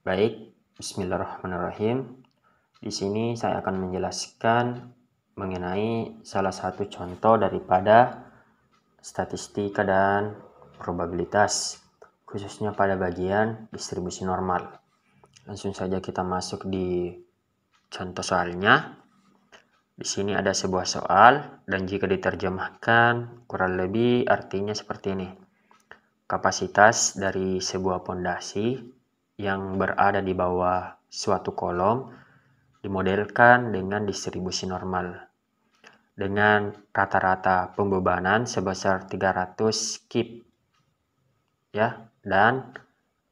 Baik, bismillahirrahmanirrahim. Di sini saya akan menjelaskan mengenai salah satu contoh daripada statistika dan probabilitas, khususnya pada bagian distribusi normal. Langsung saja kita masuk di contoh soalnya. Di sini ada sebuah soal dan jika diterjemahkan kurang lebih artinya seperti ini. Kapasitas dari sebuah pondasi yang berada di bawah suatu kolom dimodelkan dengan distribusi normal dengan rata-rata pembebanan sebesar 300 kip ya, dan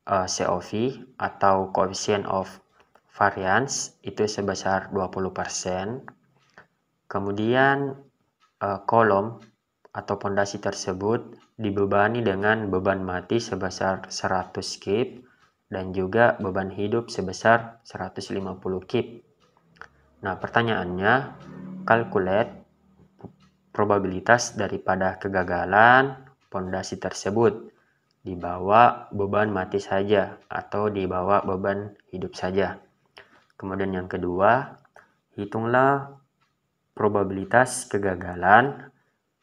COV atau coefficient of variance itu sebesar 20%. Kemudian kolom atau pondasi tersebut dibebani dengan beban mati sebesar 100 kip dan juga beban hidup sebesar 150 kip. Nah, pertanyaannya, calculate probabilitas daripada kegagalan pondasi tersebut di bawah beban mati saja atau di bawah beban hidup saja. Kemudian yang kedua, hitunglah probabilitas kegagalan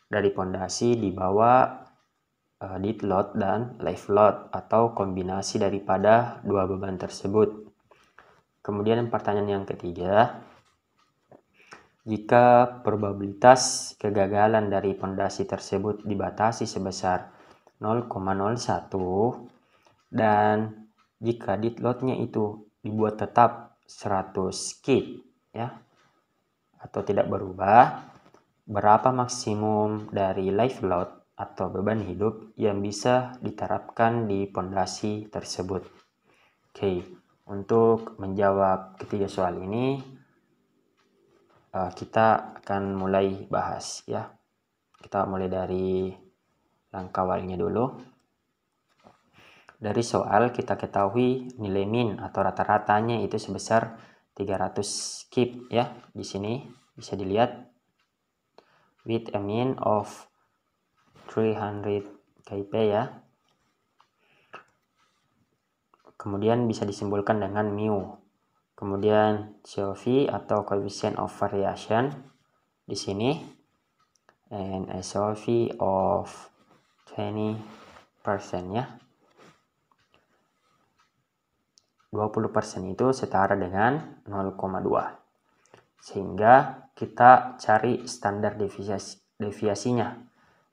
dari pondasi di bawah dead load dan live load atau kombinasi daripada dua beban tersebut. Kemudian pertanyaan yang ketiga, jika probabilitas kegagalan dari pondasi tersebut dibatasi sebesar 0,01 dan jika dead load-nya itu dibuat tetap 100 kip ya atau tidak berubah, berapa maksimum dari live load atau beban hidup yang bisa diterapkan di pondasi tersebut. Oke, untuk menjawab ketiga soal ini kita akan mulai bahas ya. Kita mulai dari langkah awalnya dulu. Dari soal kita ketahui nilai min atau rata-ratanya itu sebesar 300 kip ya. Di sini bisa dilihat with a mean of 300 kip ya. Kemudian bisa disimpulkan dengan mu. Kemudian COV atau coefficient of variation di sini and a COV of 20% ya. 20% itu setara dengan 0,2. Sehingga kita cari standar deviasinya.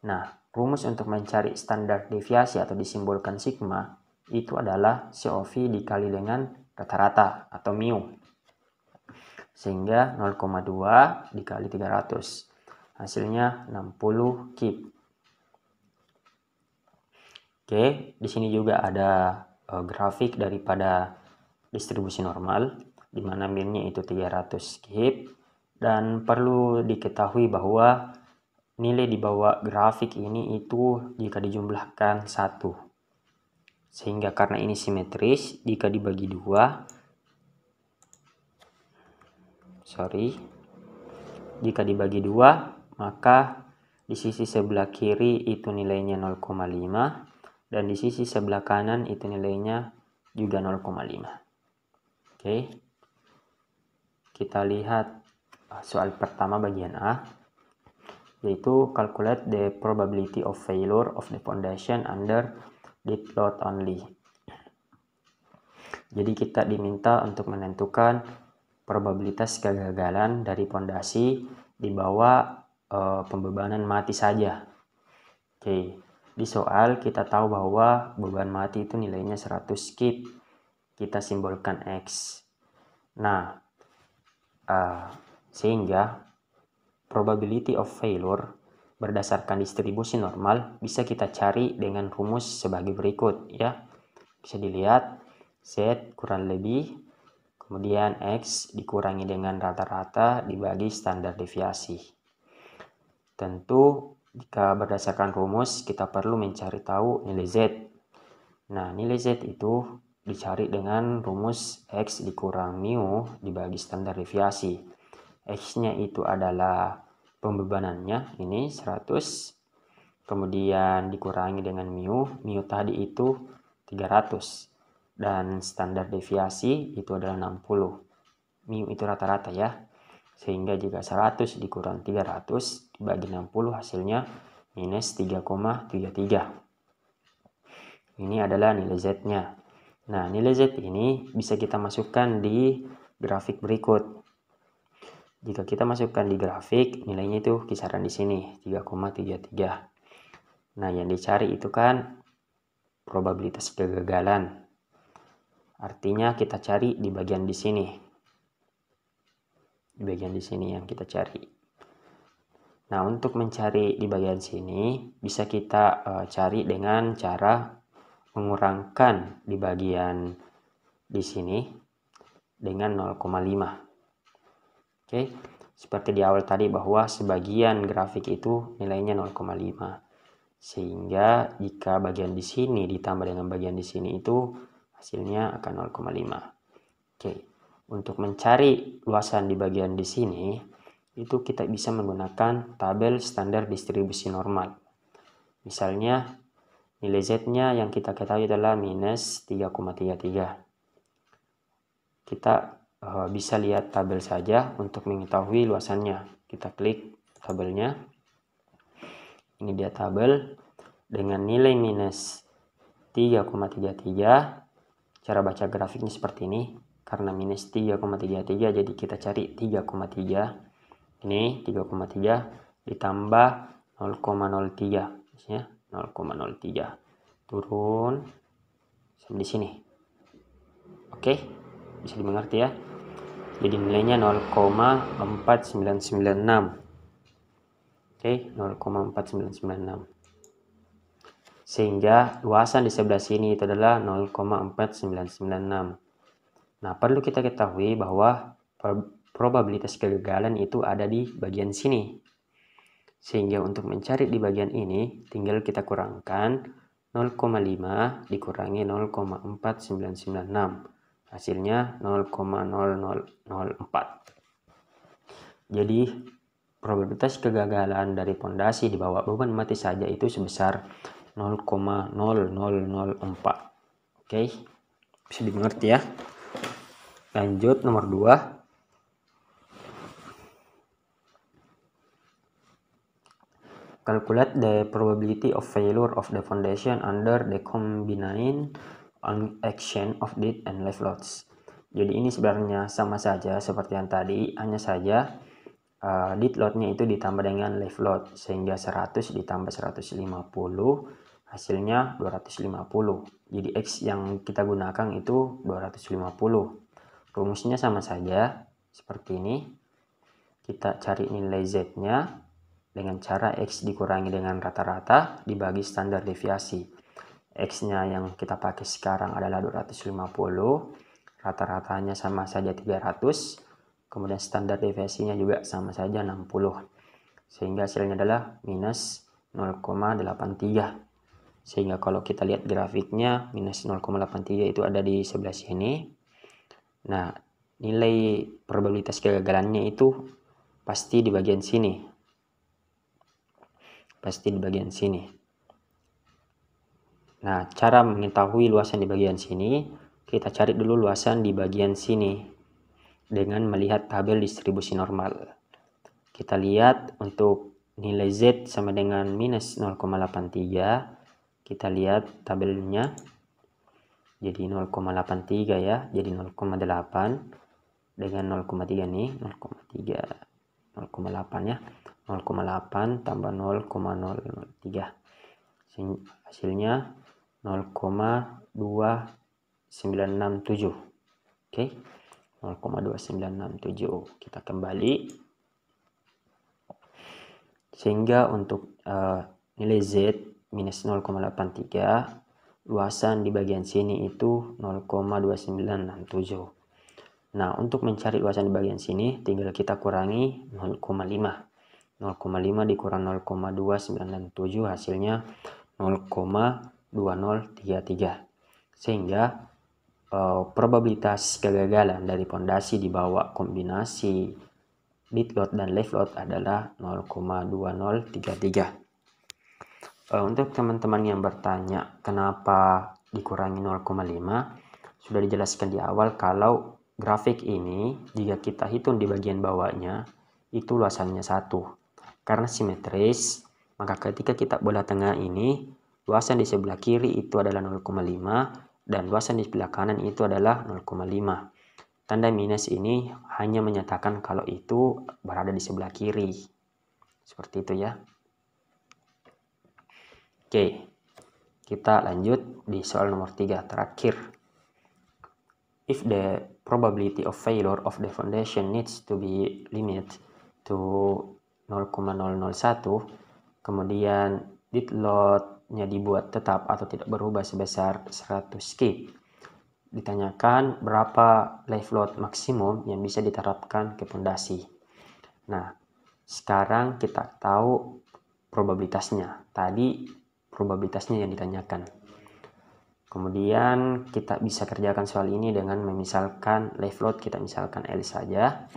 Nah, rumus untuk mencari standar deviasi atau disimbolkan sigma itu adalah COV dikali dengan rata-rata atau mu. Sehingga 0,2 dikali 300. Hasilnya 60 kip. Oke, di sini juga ada grafik daripada distribusi normal di mana min-nya itu 300 kip dan perlu diketahui bahwa nilai di bawah grafik ini itu jika dijumlahkan 1. Sehingga karena ini simetris, jika dibagi 2 jika dibagi 2 maka di sisi sebelah kiri itu nilainya 0,5 dan di sisi sebelah kanan itu nilainya juga 0,5. Oke. Kita lihat soal pertama bagian A, yaitu calculate the probability of failure of the foundation under dead load only. Jadi kita diminta untuk menentukan probabilitas kegagalan dari pondasi di bawah pembebanan mati saja. Oke, di soal kita tahu bahwa beban mati itu nilainya 100 kip. Kita simbolkan X. Nah, sehingga probability of failure berdasarkan distribusi normal bisa kita cari dengan rumus sebagai berikut ya. Bisa dilihat Z kurang lebih kemudian X dikurangi dengan rata-rata dibagi standar deviasi. Tentu jika berdasarkan rumus kita perlu mencari tahu nilai Z. Nah, nilai Z itu dicari dengan rumus X dikurang mu dibagi standar deviasi. X-nya itu adalah pembebanannya, ini 100. Kemudian dikurangi dengan mu tadi itu 300. dan standar deviasi itu adalah 60. Mu itu rata-rata ya. Sehingga jika 100 dikurang 300 dibagi 60 hasilnya minus 3,33. Ini adalah nilai Z-nya. Nah, nilai Z ini bisa kita masukkan di grafik berikut. Jika kita masukkan di grafik, nilainya itu kisaran di sini, 3,33. Nah, yang dicari itu kan probabilitas kegagalan. Artinya kita cari di bagian di sini. Di bagian di sini yang kita cari. Nah, untuk mencari di bagian sini, bisa kita cari dengan cara mengurangkan di bagian di sini dengan 0,5. Oke, seperti di awal tadi bahwa sebagian grafik itu nilainya 0,5. Sehingga jika bagian di sini ditambah dengan bagian di sini itu hasilnya akan 0,5. Oke, untuk mencari luasan di bagian di sini itu kita bisa menggunakan tabel standar distribusi normal. Misalnya nilai Z-nya yang kita ketahui adalah minus 3,33. Kita bisa lihat tabel saja untuk mengetahui luasannya. Kita klik tabelnya. Ini dia tabel dengan nilai minus 3,33. Cara baca grafiknya seperti ini. Karena minus 3,33 jadi kita cari 3,3. Ini 3,3 ditambah 0,03. Ya, 0,03. Turun sampai di sini. Oke, bisa dimengerti ya. Jadi nilainya 0,4996. Oke, 0,4996. Sehingga luasan di sebelah sini itu adalah 0,4996. Nah, perlu kita ketahui bahwa probabilitas kegagalan itu ada di bagian sini. Sehingga untuk mencari di bagian ini, tinggal kita kurangkan 0,5 dikurangi 0,4996. Hasilnya 0,0004. Jadi probabilitas kegagalan dari pondasi di bawah beban mati saja itu sebesar 0,0004. Oke, bisa dimengerti ya. Lanjut nomor 2. Calculate the probability of failure of the foundation under the combined action of dead and live loads. Jadi ini sebenarnya sama saja seperti yang tadi, hanya saja dead load-nya itu ditambah dengan live load, sehingga 100 ditambah 150 hasilnya 250. Jadi X yang kita gunakan itu 250. Rumusnya sama saja seperti ini. Kita cari nilai Z-nya dengan cara X dikurangi dengan rata-rata dibagi standar deviasi. X-nya yang kita pakai sekarang adalah 250, rata-ratanya sama saja 300, kemudian standar deviasinya juga sama saja 60. Sehingga hasilnya adalah minus 0,83. Sehingga kalau kita lihat grafiknya, minus 0,83 itu ada di sebelah sini. Nah, nilai probabilitas kegagalannya itu pasti di bagian sini. Pasti di bagian sini. Nah, cara mengetahui luasan di bagian sini, kita cari dulu luasan di bagian sini dengan melihat tabel distribusi normal. Kita lihat untuk nilai Z sama dengan minus 0,83. Kita lihat tabelnya. Jadi 0,83 ya, jadi 0,8 dengan 0,3 nih, 0,3, 0,8 ya. 0,8 tambah 0,003. Hasilnya 0,2967. Oke. 0,2967. Kita kembali. Sehingga untuk nilai Z minus 0,83, luasan di bagian sini itu 0,2967. Nah, untuk mencari luasan di bagian sini tinggal kita kurangi 0,5. 0,5 dikurang 0,2967 hasilnya 0,2033. Sehingga probabilitas kegagalan dari pondasi di bawah kombinasi dead load dan live load adalah 0,2033. Untuk teman-teman yang bertanya kenapa dikurangi 0,5, sudah dijelaskan di awal kalau grafik ini jika kita hitung di bagian bawahnya itu luasannya 1. Karena simetris, maka ketika kita bola tengah ini, luasan di sebelah kiri itu adalah 0,5 dan luasan di sebelah kanan itu adalah 0,5. Tanda minus ini hanya menyatakan kalau itu berada di sebelah kiri. Seperti itu ya. Oke, kita lanjut di soal nomor 3 terakhir. If the probability of failure of the foundation needs to be limited to 0,001, kemudian dead load-nya dibuat tetap atau tidak berubah sebesar 100 kip. Ditanyakan berapa live load maksimum yang bisa diterapkan ke fondasi. Nah, sekarang kita tahu probabilitasnya. Tadi probabilitasnya yang ditanyakan. Kemudian kita bisa kerjakan soal ini dengan memisalkan live load kita misalkan L saja.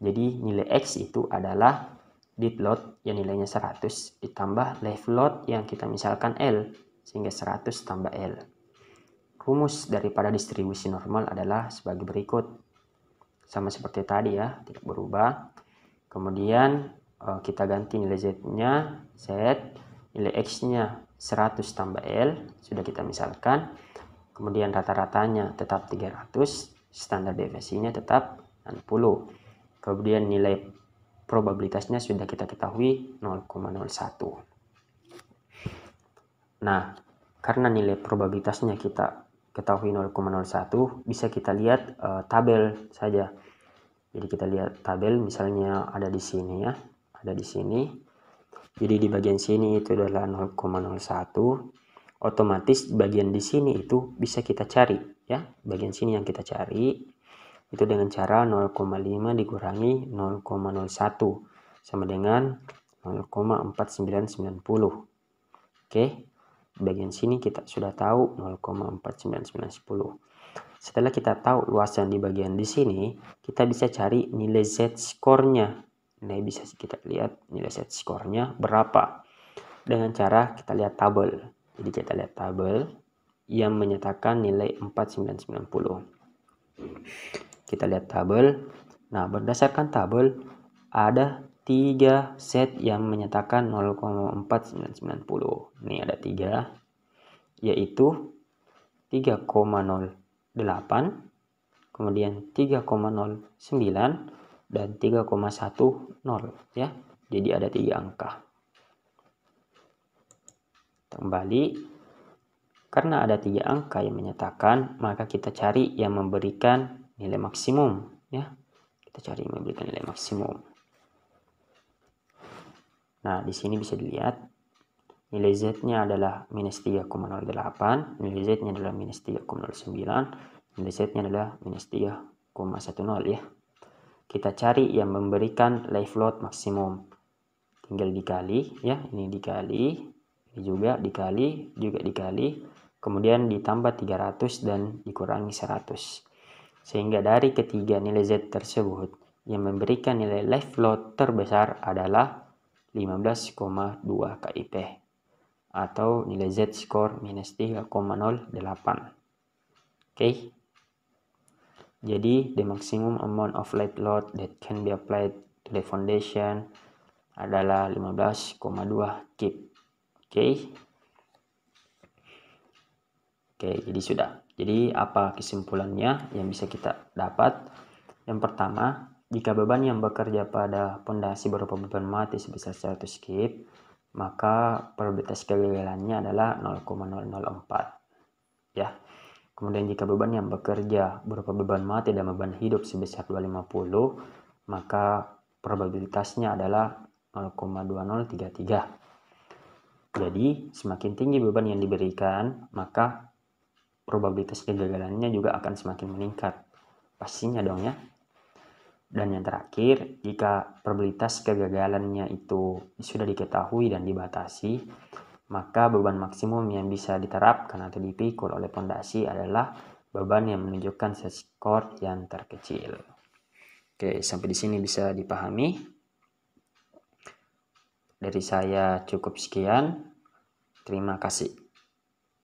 Jadi nilai X itu adalah dead load yang nilainya 100 ditambah live load yang kita misalkan L, sehingga 100 tambah L. Rumus daripada distribusi normal adalah sebagai berikut. Sama seperti tadi ya, tidak berubah. Kemudian kita ganti nilai Z-nya, Z, nilai X-nya 100 tambah L, sudah kita misalkan. Kemudian rata-ratanya tetap 300, standar deviasinya tetap 60. Kemudian nilai probabilitasnya sudah kita ketahui 0,01. Nah, karena nilai probabilitasnya kita ketahui 0,01, bisa kita lihat tabel saja. Jadi kita lihat tabel, misalnya ada di sini ya, ada di sini. Jadi di bagian sini itu adalah 0,01. Otomatis bagian di sini itu bisa kita cari ya. Bagian sini yang kita cari itu dengan cara 0,5 dikurangi 0,01 sama dengan 0,4990. Oke. Bagian sini kita sudah tahu 0,4990. Setelah kita tahu luasan di bagian di sini, kita bisa cari nilai Z-score-nya. Nah, bisa kita lihat nilai Z-score-nya berapa. Dengan cara kita lihat tabel. Jadi kita lihat tabel yang menyatakan nilai 4990. Kita lihat tabel. Nah, berdasarkan tabel ada 3 set yang menyatakan 0,4990. Ini ada 3, yaitu 3,08, kemudian 3,09 dan 3,10 ya. Jadi ada 3 angka. Kembali, karena ada 3 angka yang menyatakan, maka kita cari yang memberikan nilai maksimum ya. Kita cari yang memberikan nilai maksimum. Nah, di sini bisa dilihat nilai Z-nya adalah minus 3,08, nilai Z-nya adalah minus 3,09, nilai Z-nya adalah minus 3,10 ya. Kita cari yang memberikan live load maksimum. Tinggal dikali ya, ini dikali, ini juga dikali, kemudian ditambah 300 dan dikurangi 100. Sehingga dari ketiga nilai Z tersebut yang memberikan nilai live load terbesar adalah 15,2 KIP atau nilai Z score minus 3,08. Oke. Jadi the maximum amount of live load that can be applied to the foundation adalah 15,2 kip. Oke, jadi sudah. Jadi apa kesimpulannya yang bisa kita dapat? Yang pertama, jika beban yang bekerja pada pondasi berupa beban mati sebesar 100 kip, maka probabilitas kegagalannya adalah 0,004 ya. Kemudian jika beban yang bekerja berupa beban mati dan beban hidup sebesar 250, maka probabilitasnya adalah 0,2033. Jadi semakin tinggi beban yang diberikan, maka probabilitas kegagalannya juga akan semakin meningkat. Pastinya dong ya. Dan yang terakhir, jika probabilitas kegagalannya itu sudah diketahui dan dibatasi, maka beban maksimum yang bisa diterapkan atau dipikul oleh pondasi adalah beban yang menunjukkan Z-score yang terkecil. Oke, sampai di sini bisa dipahami. Dari saya cukup sekian. Terima kasih.